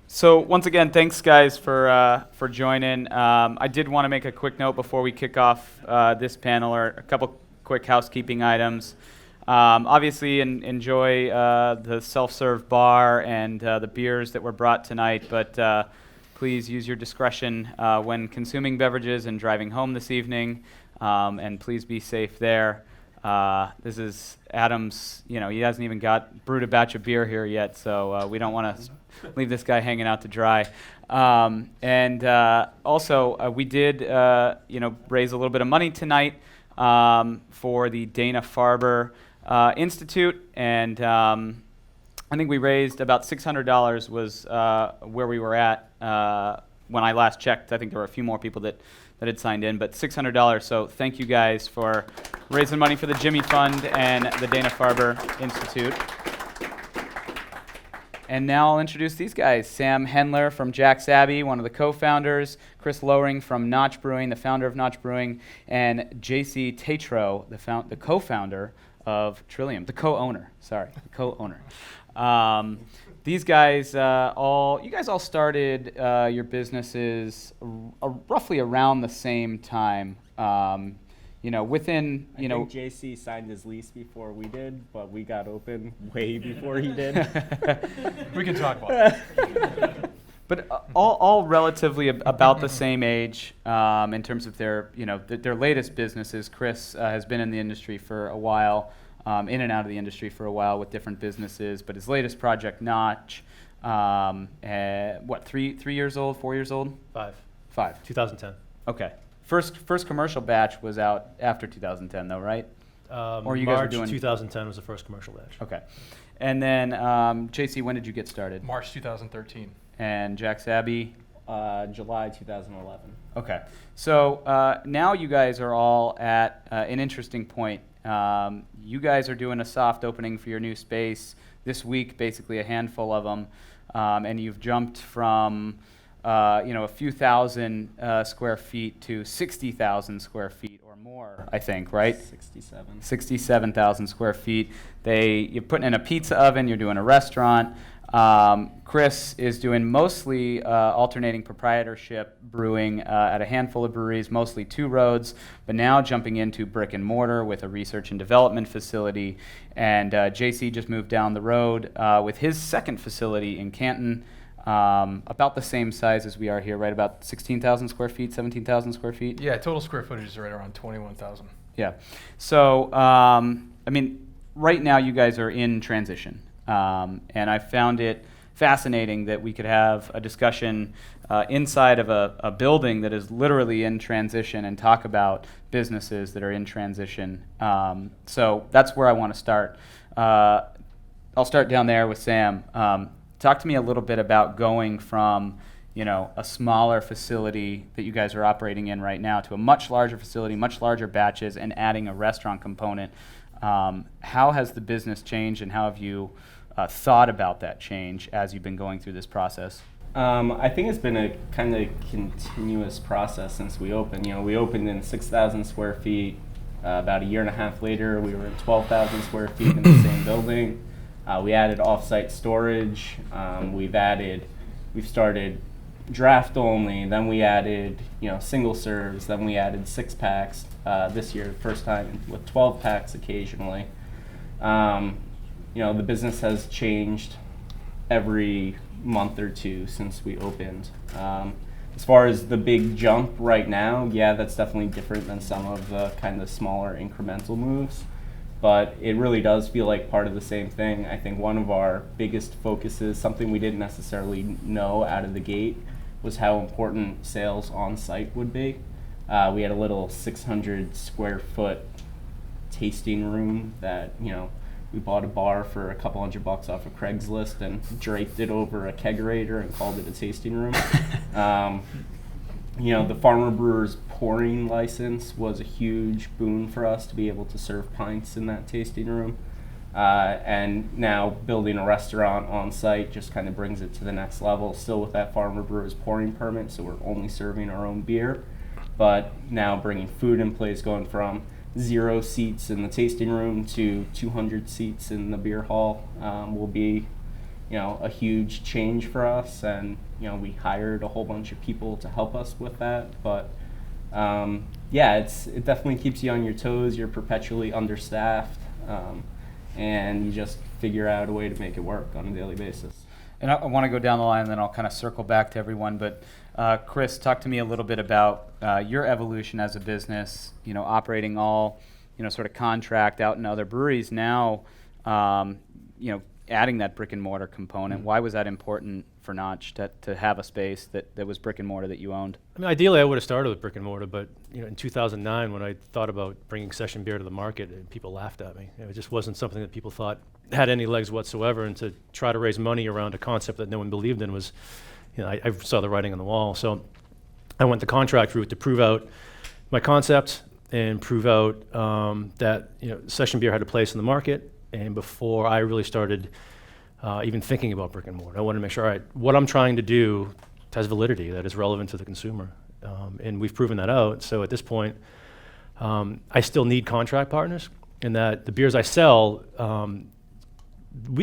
So once again, thanks guys for joining. I did want to make a quick note before we kick off this panel, or a couple quick housekeeping items. Obviously, enjoy the self-serve bar and the beers that were brought tonight, but please use your discretion when consuming beverages and driving home this evening, and please be safe there. This is Adam's, he hasn't even brewed a batch of beer here yet, so we don't want to leave this guy hanging out to dry. Also, we did, raise a little bit of money tonight for the Dana-Farber Institute, and I think we raised about $600 was where we were at when I last checked. I think there were a few more people that had signed in, but $600. So thank you guys for raising money for the Jimmy Fund and the Dana-Farber Institute. And now I'll introduce these guys. Sam Hendler from Jack's Abbey, one of the co-founders. Chris Lohring from Notch Brewing, the founder of Notch Brewing. And J.C. Tetreault, the co-founder of Trillium, the co-owner. These guys you guys all started your businesses roughly around the same time. Within, I think JC signed his lease before we did, but we got open way before he did. We can talk about it. But all relatively about the same age in terms of their latest businesses. Chris has been in the industry for a while, in and out of the industry for a while with different businesses. But his latest project, Notch, 3 years old, 4 years old? Five. 2010. Okay. First commercial batch was out after 2010, though, right? Or you guys were March doing 2010 was the first commercial batch. Okay. And then, JC, when did you get started? March 2013. And Jack's Abbey? July 2011. Okay. So now you guys are all at an interesting point. You guys are doing a soft opening for your new space this week, basically a handful of them, and you've jumped from a few thousand square feet to 60,000 square feet or more, I think, right? 67,000 square feet. You're putting in a pizza oven, you're doing a restaurant. Chris is doing mostly alternating proprietorship brewing at a handful of breweries, mostly two roads, but now jumping into brick and mortar with a research and development facility. And JC just moved down the road with his second facility in Canton, about the same size as we are here, right? About 16,000 square feet, 17,000 square feet? Yeah, total square footage is right around 21,000. Yeah. So, right now you guys are in transition. And I found it fascinating that we could have a discussion inside of a building that is literally in transition and talk about businesses that are in transition. So that's where I want to start. I'll start down there with Sam. Talk to me a little bit about going from, a smaller facility that you guys are operating in right now to a much larger facility, much larger batches, and adding a restaurant component. How has the business changed, and how have you thought about that change as you've been going through this process? I think it's been a kind of continuous process since we opened. We opened in 6,000 square feet. About a year and a half later, we were in 12,000 square feet in the same building. We added off-site storage. We've started draft only. Then we added, single serves. Then we added 6-packs this year, first time with 12 packs occasionally. The business has changed every month or two since we opened. As far as the big jump right now, yeah, that's definitely different than some of the kind of smaller incremental moves. But it really does feel like part of the same thing. I think one of our biggest focuses, something we didn't necessarily know out of the gate, was how important sales on site would be. We had a little 600 square foot tasting room that, we bought a bar for a couple $100 off of Craigslist and draped it over a kegerator and called it a tasting room. The Farmer Brewer's pouring license was a huge boon for us to be able to serve pints in that tasting room. And now building a restaurant on site just kind of brings it to the next level, still with that farmer brewer's pouring permit, so we're only serving our own beer. But now bringing food in place, going from 0 seats in the tasting room to 200 seats in the beer hall, will be, a huge change for us. And, we hired a whole bunch of people to help us with that. But, it definitely keeps you on your toes. You're perpetually understaffed. And you just figure out a way to make it work on a daily basis. And I want to go down the line, and then I'll kind of circle back to everyone. But Chris, talk to me a little bit about your evolution as a business. Operating all, sort of contract out in other breweries. Now, adding that brick and mortar component. Mm-hmm. Why was that important for Notch to have a space that was brick and mortar that you owned? I mean, ideally, I would have started with brick and mortar, but in 2009, when I thought about bringing session beer to the market, people laughed at me. It just wasn't something that people thought had any legs whatsoever, and to try to raise money around a concept that no one believed in was, I saw the writing on the wall. So I went the contract route to prove out my concept and prove out that session beer had a place in the market. And before I really started even thinking about brick and mortar, I wanted to make sure, all right, what I'm trying to do has validity, that is relevant to the consumer. And we've proven that out. So at this point, I still need contract partners, in that the beers I sell,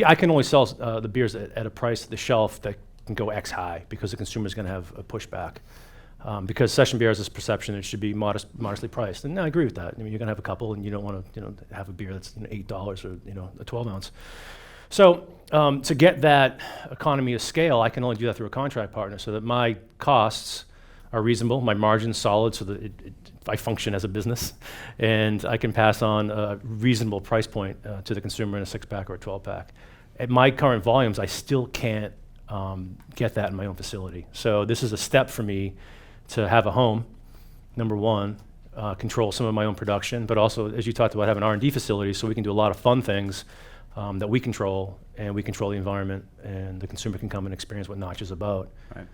I can only sell the beers at a price at the shelf that can go X high, because the consumer is going to have a pushback. Because session beer has this perception it should be modestly priced, and I agree with that. I mean, you're going to have a couple, and you don't want to have a beer that's $8 or a 12 ounce. So to get that economy of scale, I can only do that through a contract partner, so that my costs are reasonable, my margin's solid, so that I function as a business, and I can pass on a reasonable price point to the consumer in a 6-pack or a 12-pack. At my current volumes, I still can't get that in my own facility. So this is a step for me to have a home, number one, control some of my own production, but also, as you talked about, have an R&D facility so we can do a lot of fun things that we control, and we control the environment, and the consumer can come and experience what Notch is about. Right.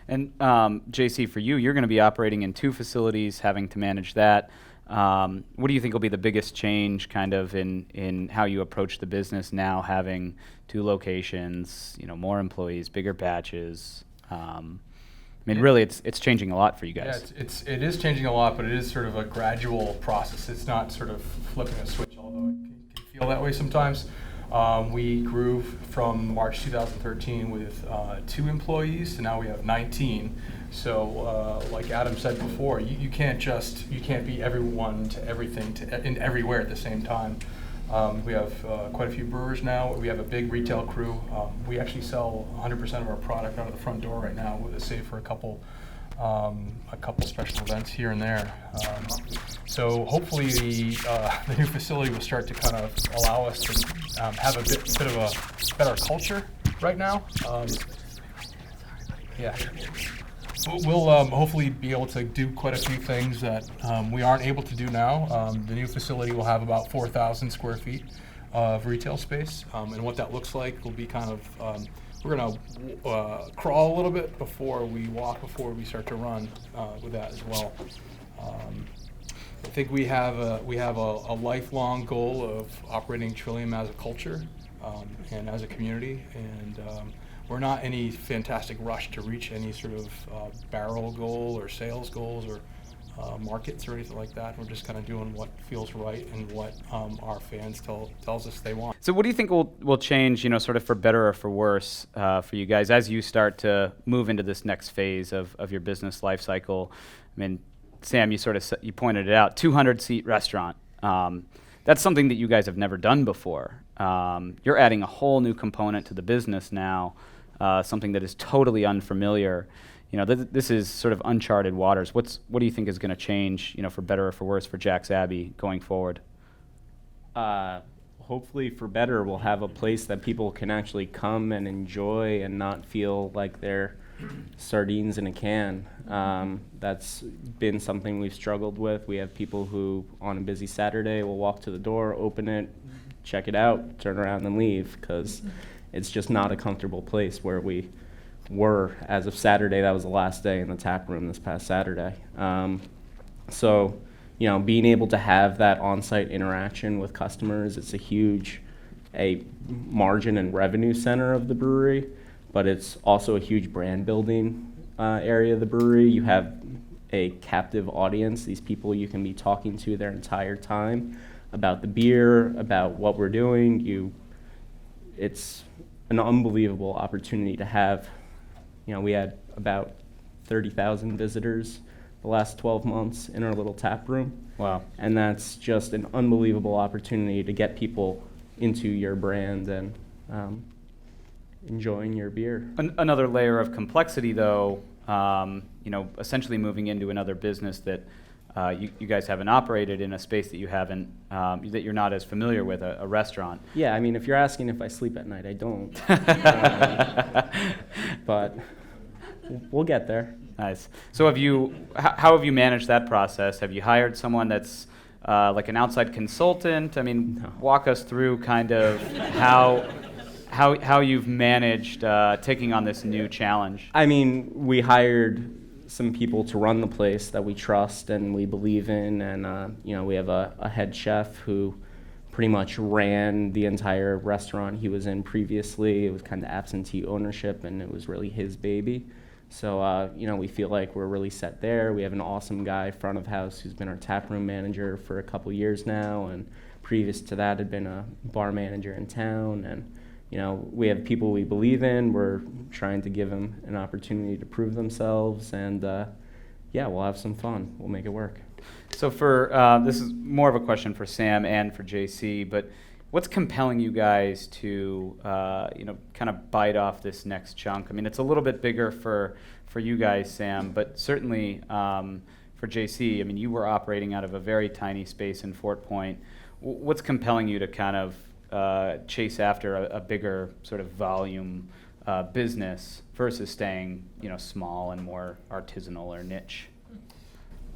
And JC, for you, you're going to be operating in 2 facilities, having to manage that. What do you think will be the biggest change kind of in how you approach the business now, having 2 locations, more employees, bigger batches? Really, it's changing a lot for you guys. Yeah, it is changing a lot, but it is sort of a gradual process. It's not sort of flipping a switch, although it can feel that way sometimes. We grew from March 2013 with 2 employees to now we have 19. So like Adam said before, you can't be everyone to everything and everywhere at the same time. We have quite a few brewers now. We have a big retail crew. We actually sell 100% of our product out of the front door right now, save for a couple special events here and there. So hopefully the new facility will start to kind of allow us to have a bit of a better culture right now. We'll hopefully be able to do quite a few things that we aren't able to do now. The new facility will have about 4,000 square feet of retail space, and what that looks like will be kind of, we're going to crawl a little bit before we walk, before we start to run with that as well. I think we have a lifelong goal of operating Trillium as a culture and as a community, and we're not any fantastic rush to reach any sort of barrel goal or sales goals or markets or anything like that. We're just kind of doing what feels right and what our fans tells us they want. So what do you think will change, sort of for better or for worse for you guys as you start to move into this next phase of your business life cycle? I mean, Sam, you pointed it out, 200-seat restaurant. That's something that you guys have never done before. You're adding a whole new component to the business now. Something that is totally unfamiliar. This is sort of uncharted waters. What do you think is going to change, for better or for worse, for Jack's Abbey going forward? Hopefully for better, we'll have a place that people can actually come and enjoy and not feel like they're sardines in a can. That's been something we've struggled with. We have people who, on a busy Saturday, will walk to the door, open it, check it out, turn around and leave, because it's just not a comfortable place where we were as of Saturday. That was the last day in the tap room this past Saturday. So, being able to have that on-site interaction with customers, it's a huge a margin and revenue center of the brewery, but it's also a huge brand building area of the brewery. You have a captive audience, these people you can be talking to their entire time about the beer, about what we're doing. It's an unbelievable opportunity to have. We had about 30,000 visitors the last 12 months in our little tap room. Wow. And that's just an unbelievable opportunity to get people into your brand and enjoying your beer. Another layer of complexity, though, essentially moving into another business that you guys haven't operated in, a space that you haven't, that you're not as familiar with, a restaurant. Yeah, I mean, if you're asking if I sleep at night, I don't. But we'll get there. Nice. So how have you managed that process? Have you hired someone that's like an outside consultant? I mean, No. walk us through kind of how you've managed taking on this new challenge. I mean, we hired some people to run the place that we trust and we believe in, and we have a head chef who pretty much ran the entire restaurant he was in previously. It was kind of absentee ownership, and it was really his baby. So, we feel like we're really set there. We have an awesome guy, front of house, who's been our taproom manager for a couple years now, and previous to that had been a bar manager in town. And, we have people we believe in. We're trying to give them an opportunity to prove themselves, and we'll have some fun. We'll make it work. So this is more of a question for Sam and for JC, but what's compelling you guys to, kind of bite off this next chunk? I mean, it's a little bit bigger for you guys, Sam, but certainly for JC, I mean, you were operating out of a very tiny space in Fort Point. What's compelling you to kind of chase after a bigger sort of volume business versus staying, small and more artisanal or niche?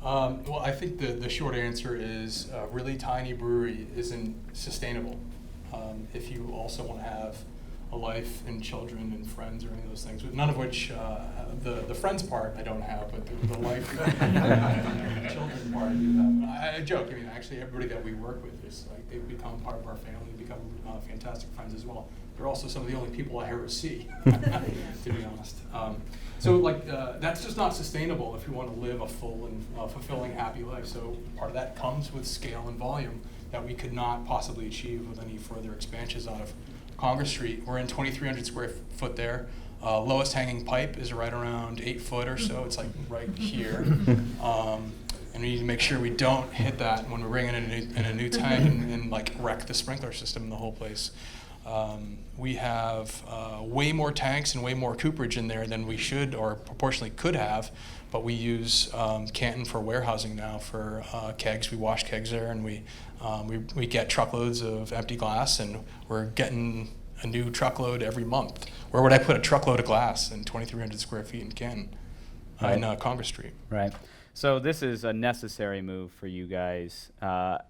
Well, I think the short answer is a really tiny brewery isn't sustainable. If you also want to have a life and children and friends or any of those things, none of which, the friends part I don't have, but the life and children part I do have. I joke, I mean, actually everybody that we work with is like, they've become part of our family, become fantastic friends as well. They're also some of the only people I ever see, to be honest. That's just not sustainable if you want to live a full and fulfilling, happy life. So part of that comes with scale and volume that we could not possibly achieve with any further expansions out of Congress Street. We're in 2,300 square foot there. Lowest hanging pipe is right around 8 foot or so. It's like right here. And we need to make sure we don't hit that when we're bringing in a new tank and like wreck the sprinkler system in the whole place. We have way more tanks and way more cooperage in there than we should or proportionally could have, but we use Canton for warehousing now for kegs. We wash kegs there, and we get truckloads of empty glass, and we're getting a new truckload every month. Where would I put a truckload of glass in 2,300 square feet in Canton, in Congress Street? Right. So this is a necessary move for you guys. How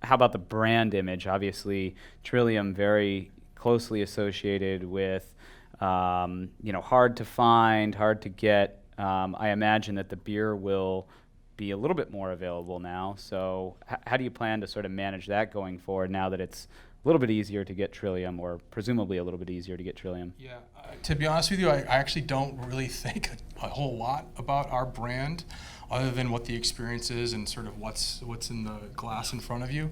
about the brand image? Obviously, Trillium very closely associated with, hard to find, hard to get. I imagine that the beer will be a little bit more available now. So how do you plan to sort of manage that going forward now that it's a little bit easier to get Trillium, or presumably a little bit easier to get Trillium? Yeah, to be honest with you, I actually don't really think a whole lot about our brand other than what the experience is and sort of what's in the glass in front of you.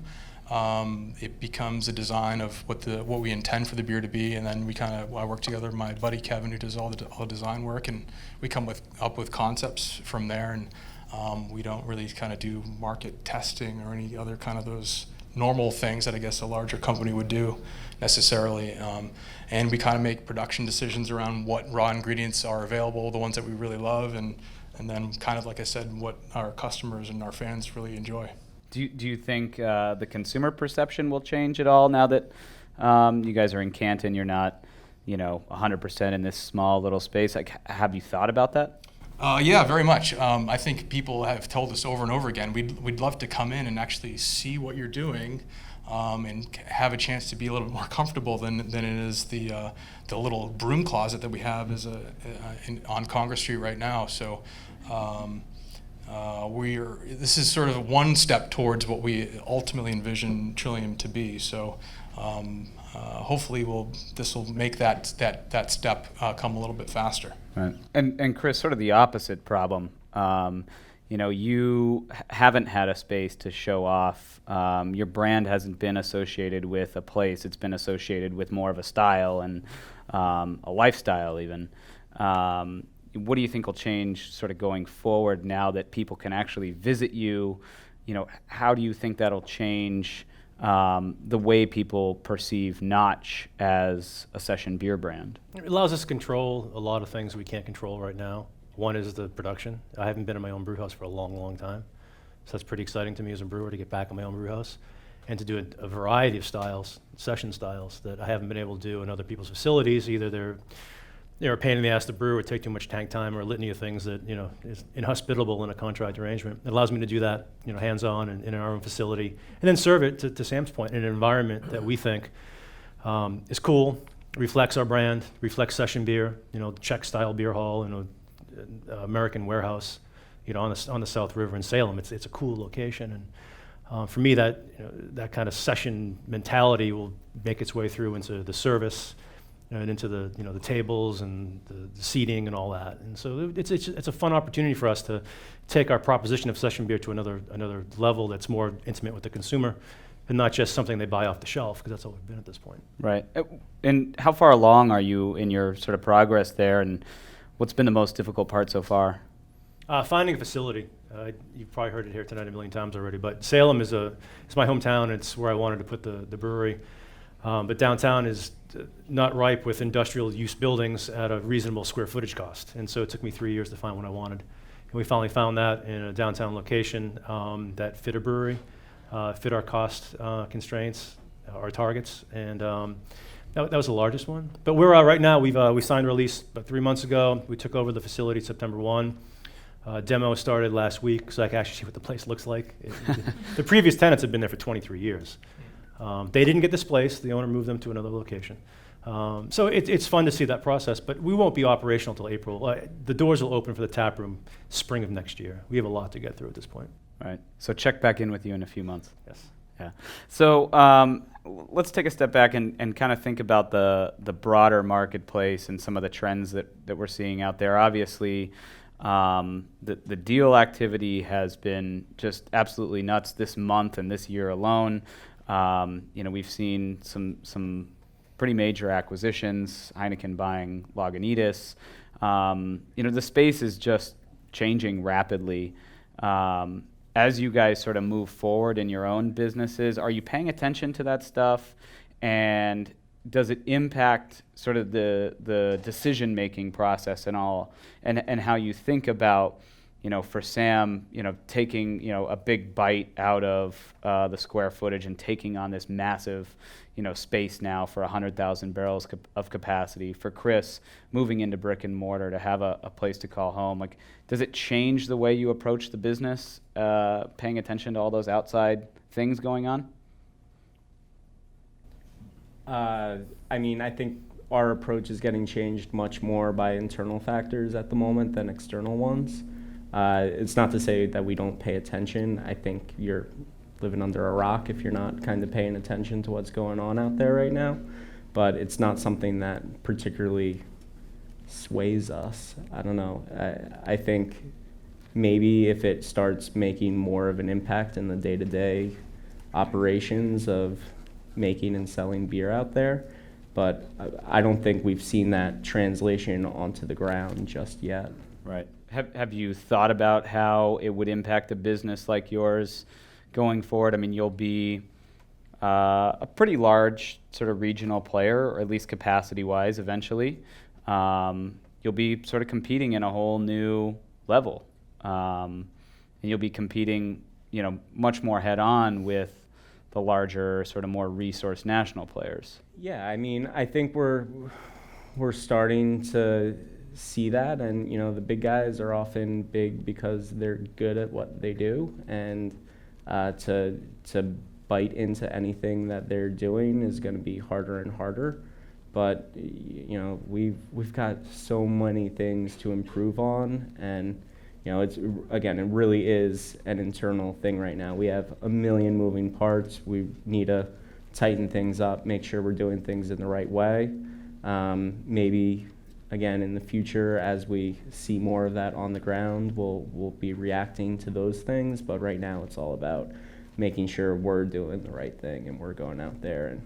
It becomes a design of what we intend for the beer to be, and then I work together with my buddy Kevin, who does all the design work, and we come up with concepts from there, and we don't really kind of do market testing or any other kind of those normal things that I guess a larger company would do necessarily. And we kind of make production decisions around what raw ingredients are available, the ones that we really love, and then kind of, like I said, what our customers and our fans really enjoy. Do you think the consumer perception will change at all now that you guys are in Canton? You're not, 100% in this small little space. Like, have you thought about that? Yeah, very much. I think people have told us over and over again, we'd love to come in and actually see what you're doing, and have a chance to be a little bit more comfortable than it is the little broom closet that we have on Congress Street right now. So. This is sort of one step towards what we ultimately envision Trillium to be. So hopefully this will make that step come a little bit faster. Right. And Chris, sort of the opposite problem. You haven't had a space to show off. Your brand hasn't been associated with a place. It's been associated with more of a style and a lifestyle even. What do you think will change sort of going forward now that people can actually visit you? How do you think that'll change the way people perceive Notch as a session beer brand? It allows us to control a lot of things we can't control right now. One is the production. I haven't been in my own brew house for a long, long time. So that's pretty exciting to me as a brewer to get back in my own brew house and to do a variety of styles, session styles, that I haven't been able to do in other people's facilities. Either they're a pain in the ass to brew or take too much tank time or a litany of things that, is inhospitable in a contract arrangement. It allows me to do that, hands-on and in our own facility, and then serve it, to Sam's point, in an environment that we think is cool, reflects our brand, reflects session beer, Czech-style beer hall, American warehouse, on the South River in Salem. It's a cool location, and for me, that kind of session mentality will make its way through into the service and into the the tables and the seating and all that. And so it's a fun opportunity for us to take our proposition of session beer to another level that's more intimate with the consumer, and not just something they buy off the shelf, because that's all we've been at this point. Right. And how far along are you in your sort of progress there, and what's been the most difficult part so far? Finding a facility. You've probably heard it here tonight a million times already, but Salem is my hometown. It's where I wanted to put the brewery. But downtown is not ripe with industrial use buildings at a reasonable square footage cost. And so it took me 3 years to find what I wanted. And we finally found that in a downtown location that fit a brewery, fit our cost constraints, our targets. And that was the largest one. But we're right now, we signed a lease about 3 months ago. We took over the facility September 1. Demo started last week, so I can actually see what the place looks like. The previous tenants had been there for 23 years. They didn't get displaced. The owner moved them to another location. So it's fun to see that process, but we won't be operational until April. The doors will open for the tap room spring of next year. We have a lot to get through at this point. Right. So check back in with you in a few months. Yes. Yeah. So let's take a step back and kind of think about the broader marketplace and some of the trends that we're seeing out there. Obviously, the deal activity has been just absolutely nuts this month and this year alone. We've seen some pretty major acquisitions, Heineken buying Lagunitas. The space is just changing rapidly. As you guys sort of move forward in your own businesses, are you paying attention to that stuff? And does it impact sort of the decision-making process and all, and how you think about, for Sam, taking, a big bite out of the square footage and taking on this massive, space now for 100,000 barrels of capacity. For Chris, moving into brick and mortar to have a place to call home. Like, does it change the way you approach the business, paying attention to all those outside things going on? I think our approach is getting changed much more by internal factors at the moment than external ones. It's not to say that we don't pay attention. I think you're living under a rock if you're not kind of paying attention to what's going on out there right now. But it's not something that particularly sways us. I don't know. I think maybe if it starts making more of an impact in the day-to-day operations of making and selling beer out there, but I don't think we've seen that translation onto the ground just yet. Right. Have you thought about how it would impact a business like yours going forward? I mean, you'll be a pretty large sort of regional player, or at least capacity-wise eventually. You'll be sort of competing in a whole new level. And you'll be competing, much more head-on with the larger, sort of more resource national players. Yeah, I think we're starting to see that, and the big guys are often big because they're good at what they do, and to bite into anything that they're doing is going to be harder and harder. But we've got so many things to improve on, and it really is an internal thing right now. We have a million moving parts. We need to tighten things up, make sure we're doing things in the right way. Maybe, again, in the future, as we see more of that on the ground, we'll be reacting to those things. But right now, it's all about making sure we're doing the right thing and we're going out there and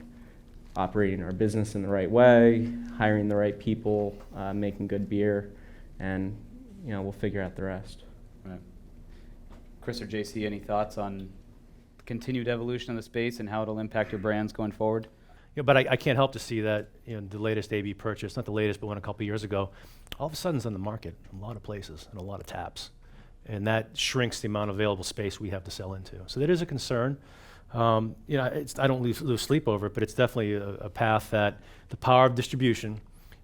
operating our business in the right way, hiring the right people, making good beer, and we'll figure out the rest. Right. Chris or JC, any thoughts on the continued evolution of the space and how it'll impact your brands going forward? Yeah, but I can't help to see that the latest AB purchase, not the latest, but one a couple years ago, all of a sudden is on the market in a lot of places and a lot of taps. And that shrinks the amount of available space we have to sell into. So that is a concern. I don't lose sleep over it, but it's definitely a path that the power of distribution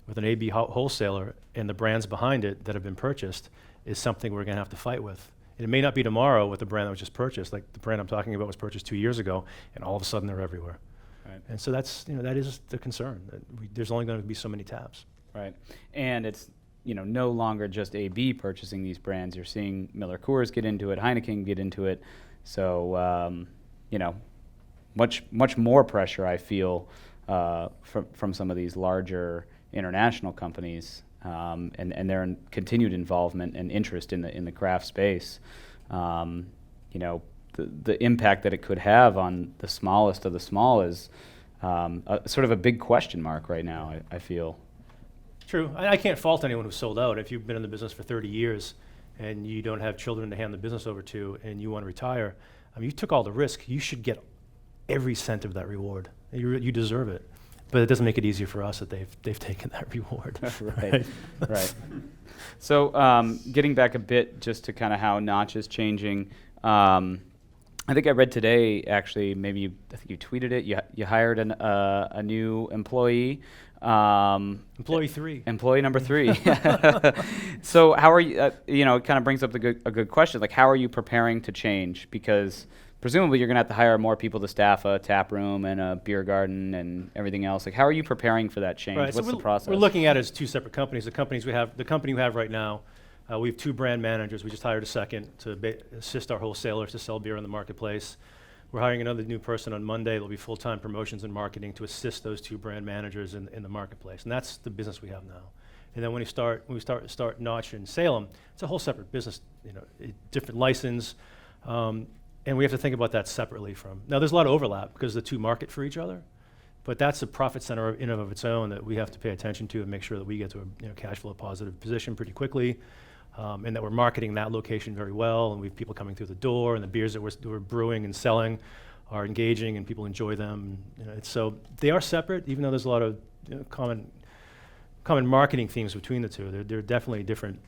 with an AB wholesaler and the brands behind it that have been purchased is something we're going to have to fight with. And it may not be tomorrow with the brand that was just purchased, like the brand I'm talking about was purchased 2 years ago, and all of a sudden they're everywhere. Right. And so that's that is the concern. That there's only going to be so many taps. Right, and it's no longer just AB purchasing these brands. You're seeing Miller Coors get into it, Heineken get into it. So much more pressure I feel from some of these larger international companies and their continued involvement and interest in the craft space. The impact that it could have on the smallest of the small is sort of a big question mark right now, I feel. True. I can't fault anyone who's sold out. If you've been in the business for 30 years and you don't have children to hand the business over to and you want to retire, you took all the risk. You should get every cent of that reward. You deserve it. But it doesn't make it easier for us that they've taken that reward. Right. So getting back a bit just to kind of how Notch is changing, I think I read today, actually, I think you tweeted it, you hired a new employee. Employee 3. Employee number 3. So how are you, it kind of brings up a good question, like how are you preparing to change? Because presumably you're going to have to hire more people to staff a tap room and a beer garden and everything else. Like how are you preparing for that change? Right, What's the process? We're looking at it as two separate companies. The company we have right now, we have 2 brand managers. We just hired a second to assist our wholesalers to sell beer in the marketplace. We're hiring another new person on Monday. There'll be full-time promotions and marketing to assist those 2 brand managers in the marketplace. And that's the business we have now. And then when we start Notch in Salem, it's a whole separate business, different license. And we have to think about that separately from. Now there's a lot of overlap because the 2 market for each other, but that's a profit center in and of its own that we have to pay attention to and make sure that we get to a cash flow positive position pretty quickly. And that we're marketing that location very well, and we have people coming through the door, and the beers that we're brewing and selling are engaging, and people enjoy them. So they are separate, even though there's a lot of common marketing themes between the 2. They're definitely different,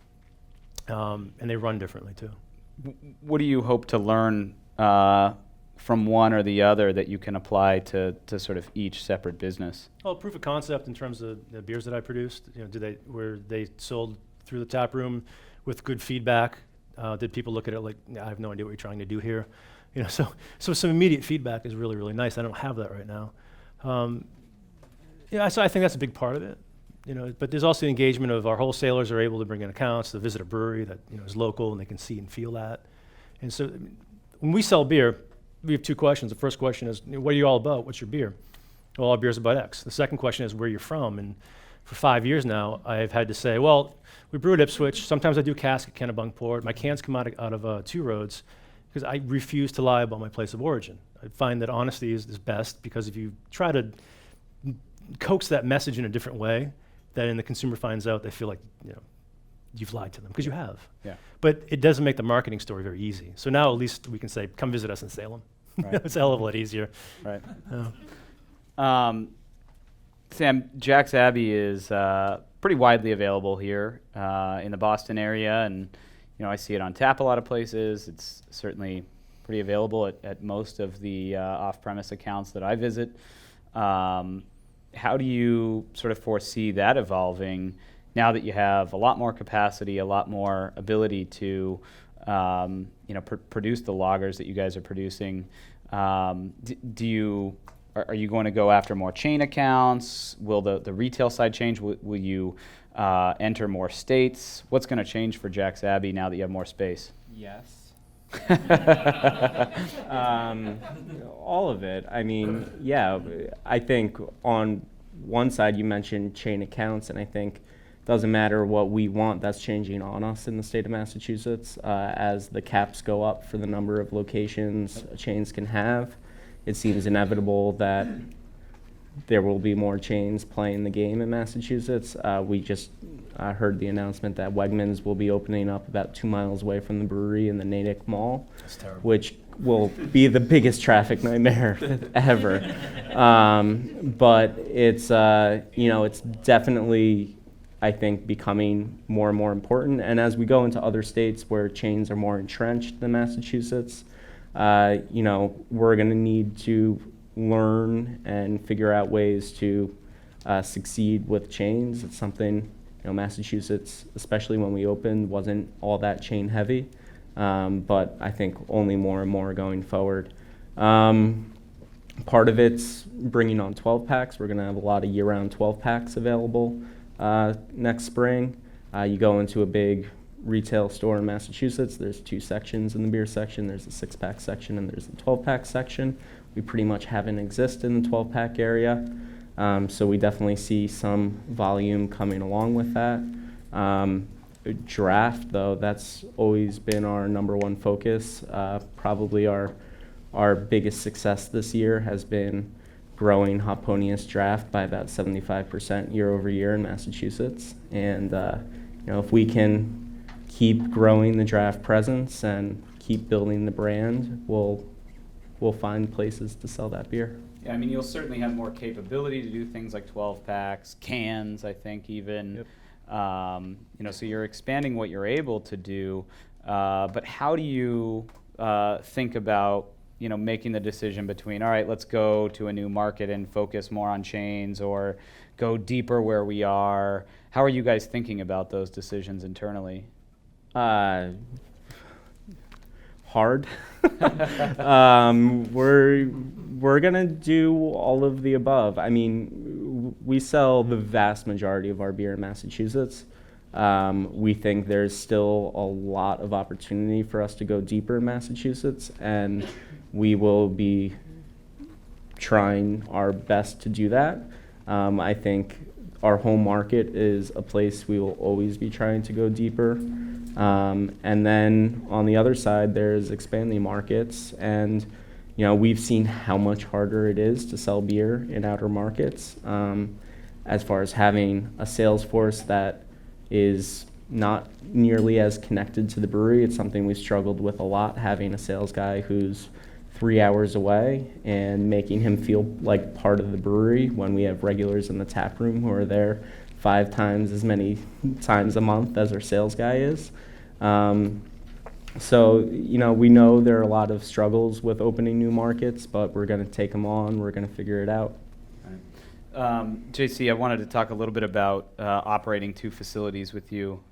and they run differently too. What do you hope to learn from one or the other that you can apply to sort of each separate business? Well, proof of concept in terms of the beers that I produced. Were they sold through the tap room with good feedback? Did people look at it like, I have no idea what you're trying to do here? So some immediate feedback is really, really nice. I don't have that right now. So I think that's a big part of it. But there's also the engagement of our wholesalers are able to bring in accounts to visit a brewery that is local and they can see and feel that. And so when we sell beer, we have 2 questions. The first question is, what are you all about? What's your beer? Well, our beer's about X. The second question is where you're from. And for 5 years now, I've had to say, well, we brew at Ipswich. Sometimes I do cask at Kennebunkport. My cans come out of 2 Roads because I refuse to lie about my place of origin. I find that honesty is best because if you try to coax that message in a different way, then the consumer finds out, they feel like you've lied to them because you have. Yeah. But it doesn't make the marketing story very easy. So now at least we can say, come visit us in Salem. Right. It's a hell of a lot easier. Right. Sam, Jack's Abbey is pretty widely available here in the Boston area, and I see it on tap a lot of places. It's certainly pretty available at most of the off-premise accounts that I visit. How do you sort of foresee that evolving now that you have a lot more capacity, a lot more ability to produce the lagers that you guys are producing? Are you going to go after more chain accounts? Will the retail side change? Will you enter more states? What's going to change for Jack's Abbey now that you have more space? Yes. All of it. I mean, yeah, I think on one side you mentioned chain accounts, and I think it doesn't matter what we want, that's changing on us in the state of Massachusetts. As the caps go up for the number of locations chains can have, it seems inevitable that there will be more chains playing the game in Massachusetts. We just heard the announcement that Wegmans will be opening up about 2 miles away from the brewery in the Natick Mall, which will be the biggest traffic nightmare ever. But it's it's definitely, I think, becoming more and more important. And as we go into other states where chains are more entrenched than Massachusetts, we're going to need to learn and figure out ways to succeed with chains. It's something, Massachusetts, especially when we opened, wasn't all that chain heavy, but I think only more and more going forward. Part of it's bringing on 12 packs. We're going to have a lot of year-round 12 packs available next spring. You go into a big retail store in Massachusetts, there's 2 sections in the beer section. There's a 6-pack section and there's a 12-pack section. We pretty much haven't exist in the 12-pack area, so we definitely see some volume coming along with that. Draft, though, that's always been our number one focus. Probably our biggest success this year has been growing Hop Ponius Draft by about 75% year over year in Massachusetts. And if we can keep growing the draft presence and keep building the brand, we'll find places to sell that beer. Yeah, I mean, you'll certainly have more capability to do things like 12 packs, cans, I think even. Yep. So you're expanding what you're able to do. But how do you think about, making the decision between, all right, let's go to a new market and focus more on chains, or go deeper where we are? How are you guys thinking about those decisions internally? Hard. We're gonna do all of the above. I mean, we sell the vast majority of our beer in Massachusetts. We think there's still a lot of opportunity for us to go deeper in Massachusetts, and we will be trying our best to do that. I think our home market is a place we will always be trying to go deeper. And then on the other side, there's expanding markets. And, we've seen how much harder it is to sell beer in outer markets, as far as having a sales force that is not nearly as connected to the brewery. It's something we struggled with a lot, having a sales guy who's 3 hours away and making him feel like part of the brewery when we have regulars in the tap room who are there 5 times as many times a month as our sales guy is. So, we know there are a lot of struggles with opening new markets, but we're going to take them on. We're going to figure it out. JC, I wanted to talk a little bit about operating 2 facilities with you.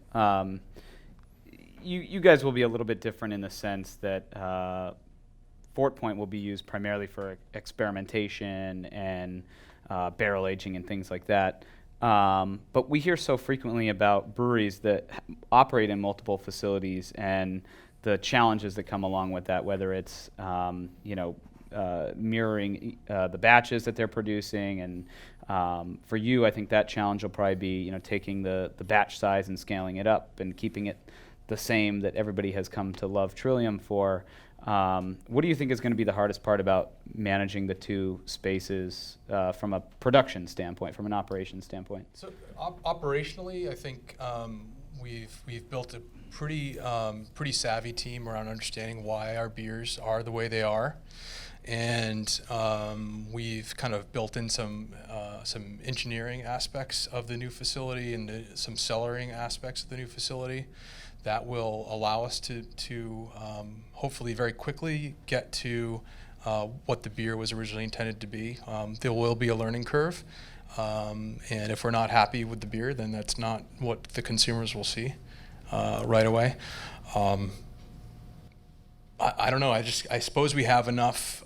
You guys will be a little bit different in the sense that Fort Point will be used primarily for experimentation and barrel aging and things like that. But we hear so frequently about breweries that operate in multiple facilities and the challenges that come along with that, whether it's mirroring the batches that they're producing. And for you, I think that challenge will probably be taking the batch size and scaling it up and keeping it the same that everybody has come to love Trillium for. What do you think is going to be the hardest part about managing the 2 spaces from a production standpoint, from an operations standpoint? So operationally, I think we've built a pretty savvy team around understanding why our beers are the way they are, and we've kind of built in some engineering aspects of the new facility and some cellaring aspects of the new facility that will allow us to hopefully very quickly get to what the beer was originally intended to be. There will be a learning curve, and if we're not happy with the beer, then that's not what the consumers will see right away. I don't know. I suppose we have enough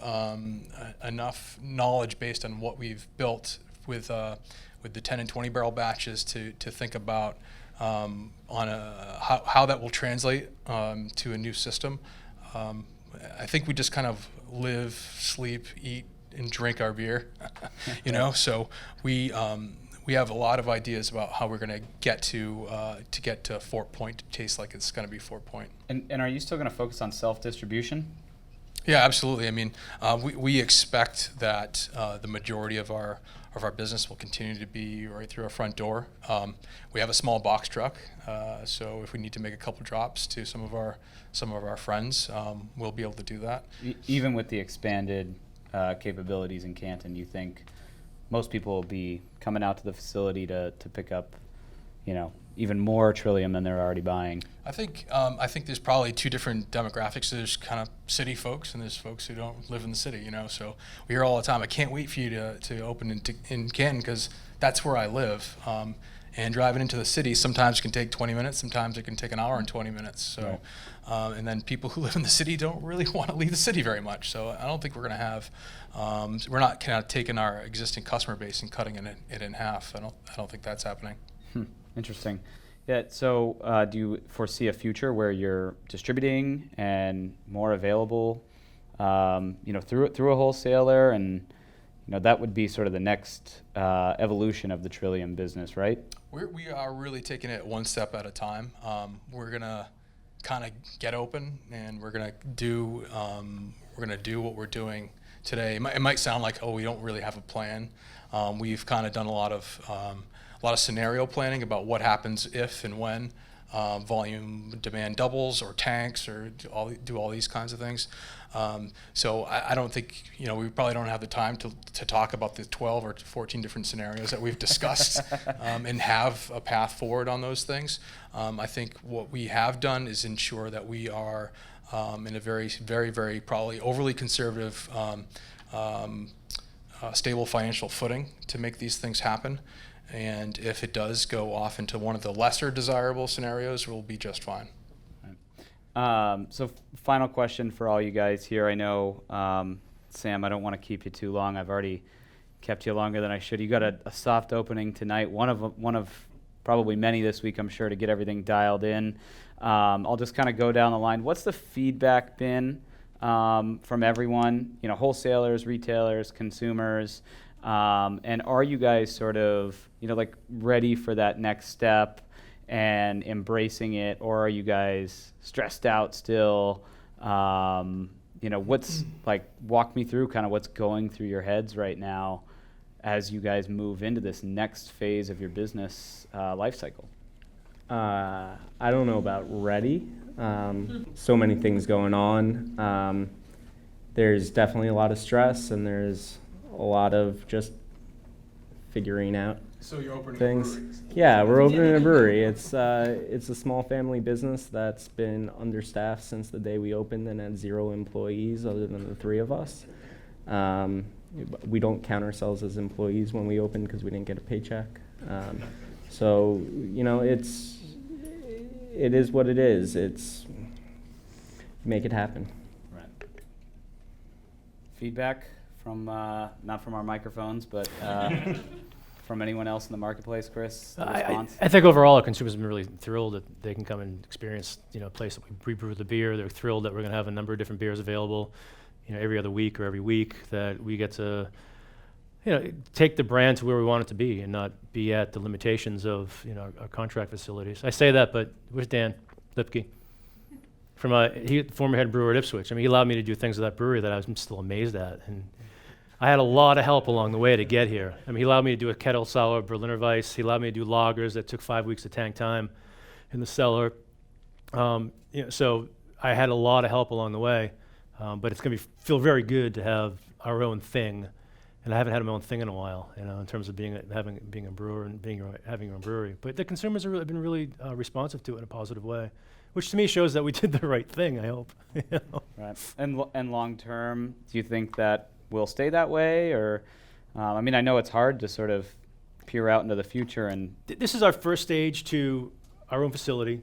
knowledge based on what we've built with the 10 and 20 barrel batches to think about how that will translate to a new system. I think we just kind of live, sleep, eat, and drink our beer, you know. So we have a lot of ideas about how we're going to get to Fort Point to taste like it's going to be Fort Point. And are you still going to focus on self-distribution? Yeah, absolutely. I mean, we expect that the majority of our business will continue to be right through our front door. We have a small box truck, so if we need to make a couple drops to some of our friends, we'll be able to do that. Even with the expanded capabilities in Canton, you think most people will be coming out to the facility to pick up, even more Trillium than they're already buying? I think there's probably two different demographics. There's kind of city folks, and there's folks who don't live in the city. So we hear all the time, I can't wait for you to open in Canton because that's where I live. And driving into the city sometimes can take 20 minutes, sometimes it can take an hour and 20 minutes. So, right. And then people who live in the city don't really want to leave the city very much. So I don't think we're going to have, we're not kind of taking our existing customer base and cutting it in half. I don't think that's happening. Interesting. Yeah. So do you foresee a future where you're distributing and more available, through a wholesaler, and that would be sort of the next evolution of the Trillium business, right? We are really taking it one step at a time. We're gonna kind of get open, and we're gonna do what we're doing today. It might sound like, we don't really have a plan. We've kind of done a lot of scenario planning about what happens if and when volume demand doubles or tanks or do all these kinds of things. So I don't think, we probably don't have the time to talk about the 12 or 14 different scenarios that we've discussed and have a path forward on those things. I think what we have done is ensure that we are in a very, very, very probably overly conservative, stable financial footing to make these things happen. And if it does go off into one of the lesser desirable scenarios, we'll be just fine. So final question for all you guys here. I know, Sam, I don't want to keep you too long. I've already kept you longer than I should. You got a soft opening tonight, one of probably many this week, I'm sure, to get everything dialed in. I'll just kind of go down the line. What's the feedback been from everyone, wholesalers, retailers, consumers? And are you guys sort of, ready for that next step and embracing it, or are you guys stressed out still? What's walk me through kind of what's going through your heads right now as you guys move into this next phase of your business life cycle? I don't know about ready. So many things going on. There's definitely a lot of stress, and there's a lot of just figuring out So you're opening things. a brewery? Yeah, we're opening a brewery. It's a small family business that's been understaffed since the day we opened and had 0 employees other than the 3 of us. We don't count ourselves as employees when we open because we didn't get a paycheck. So it is what it is. It's make it happen. Right. Feedback from not from our microphones, but from anyone else in the marketplace, Chris? Response? I think overall, our consumers have been really thrilled that they can come and experience, a place that we brew the beer. They're thrilled that we're going to have a number of different beers available, every other week or every week, that we get to, take the brand to where we want it to be and not be at the limitations of, our contract facilities. I say that, but where's Dan Lipke? He former head brewer at Ipswich. He allowed me to do things at that brewery that I'm still amazed at. And I had a lot of help along the way to get here. He allowed me to do a kettle sour Berliner Weiss. He allowed me to do lagers that took 5 weeks of tank time in the cellar. So I had a lot of help along the way. But it's going to feel very good to have our own thing. And I haven't had my own thing in a while, in terms of being a brewer and having your own brewery. But the consumers have been really responsive to it in a positive way, which to me shows that we did the right thing, I hope. Right. And long term, do you think that will stay that way? Or, I know it's hard to sort of peer out into the future. And This is our first stage to our own facility.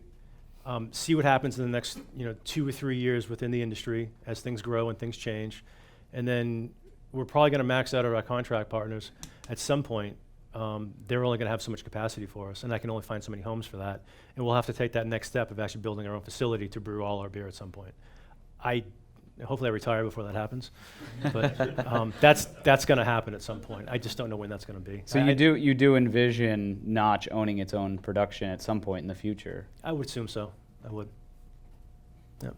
See what happens in the next 2 or 3 years within the industry as things grow and things change. And then we're probably going to max out our contract partners at some point. They're only going to have so much capacity for us, and I can only find so many homes for that. And we'll have to take that next step of actually building our own facility to brew all our beer at some point. Hopefully I retire before that happens. But that's going to happen at some point. I just don't know when that's going to be. So you do envision Notch owning its own production at some point in the future? I would assume so. I would. Yep.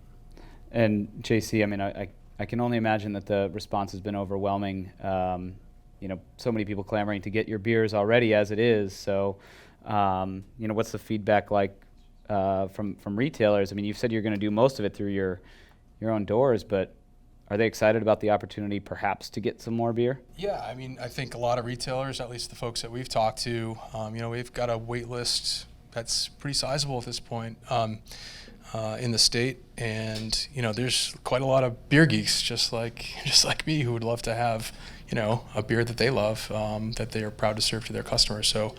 And JC, I mean, I can only imagine that the response has been overwhelming. So many people clamoring to get your beers already as it is. So, what's the feedback like from retailers? I mean, you've said you're going to do most of it through your own doors, but are they excited about the opportunity perhaps to get some more beer? Yeah, I mean, I think a lot of retailers, at least the folks that we've talked to, we've got a wait list that's pretty sizable at this point in the state, and there's quite a lot of beer geeks just like me who would love to have a beer that they love, that they are proud to serve to their customers. So,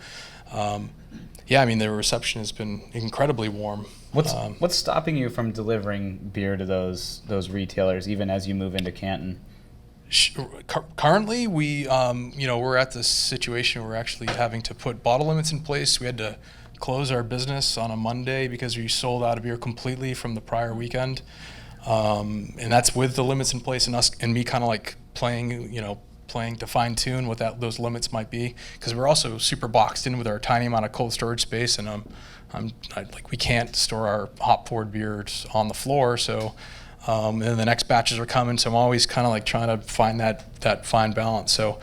yeah, I mean, the reception has been incredibly warm. What's stopping you from delivering beer to those retailers, even as you move into Canton? Currently, we're at this situation where we're actually having to put bottle limits in place. We had to close our business on a Monday because we sold out of beer completely from the prior weekend, and that's with the limits in place, and me kind of like playing to fine tune what those limits might be, because we're also super boxed in with our tiny amount of cold storage space, and we can't store our hop forward beers on the floor. So, and the next batches are coming, so I'm always kind of like trying to find that fine balance. So,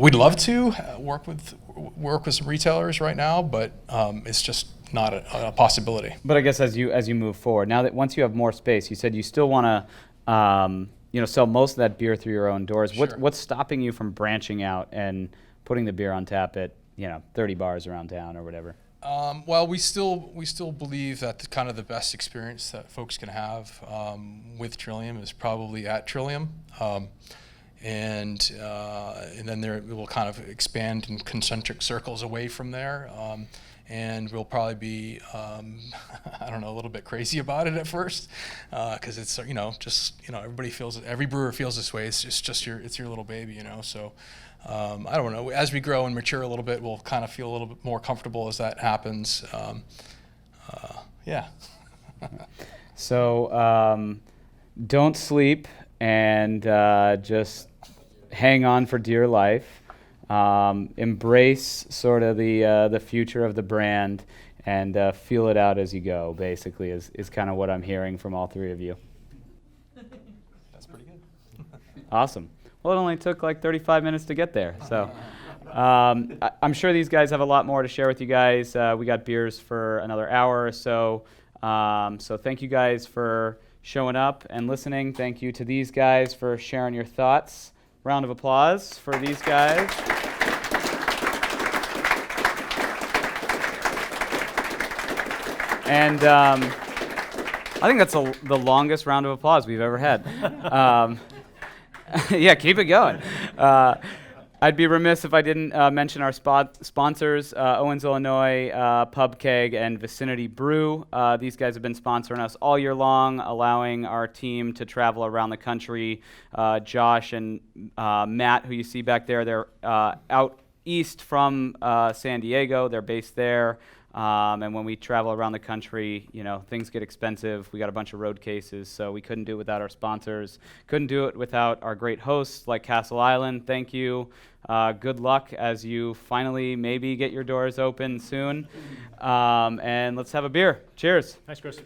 we'd love to work with some retailers right now, but it's just not a possibility. But I guess as you move forward, now that once you have more space, you said you still want to sell most of that beer through your own doors. Sure. What's stopping you from branching out and putting the beer on tap at 30 bars around town or whatever? Well, we still believe that the best experience that folks can have with Trillium is probably at Trillium, and then it will kind of expand in concentric circles away from there. And we'll probably be, a little bit crazy about it at first, because it's every brewer feels this way. It's your little baby, So I don't know. As we grow and mature a little bit, we'll kind of feel a little bit more comfortable as that happens. Yeah. So don't sleep and just hang on for dear life. Embrace sort of the future of the brand and feel it out as you go, basically, is kind of what I'm hearing from all three of you. That's pretty good. Awesome. Well, it only took like 35 minutes to get there. So I'm sure these guys have a lot more to share with you guys. We got beers for another hour or so. So thank you guys for showing up and listening. Thank you to these guys for sharing your thoughts. Round of applause for these guys. And I think that's the longest round of applause we've ever had. Yeah, keep it going. I'd be remiss if I didn't mention our sponsors, Owens, Illinois, Pub Keg, and Vicinity Brew. These guys have been sponsoring us all year long, allowing our team to travel around the country. Josh and Matt, who you see back there, they're out east from San Diego. They're based there. And when we travel around the country, things get expensive. We got a bunch of road cases, so we couldn't do it without our sponsors. Couldn't do it without our great hosts like Castle Island. Thank you. Good luck as you finally maybe get your doors open soon. And let's have a beer. Cheers. Thanks, Chris.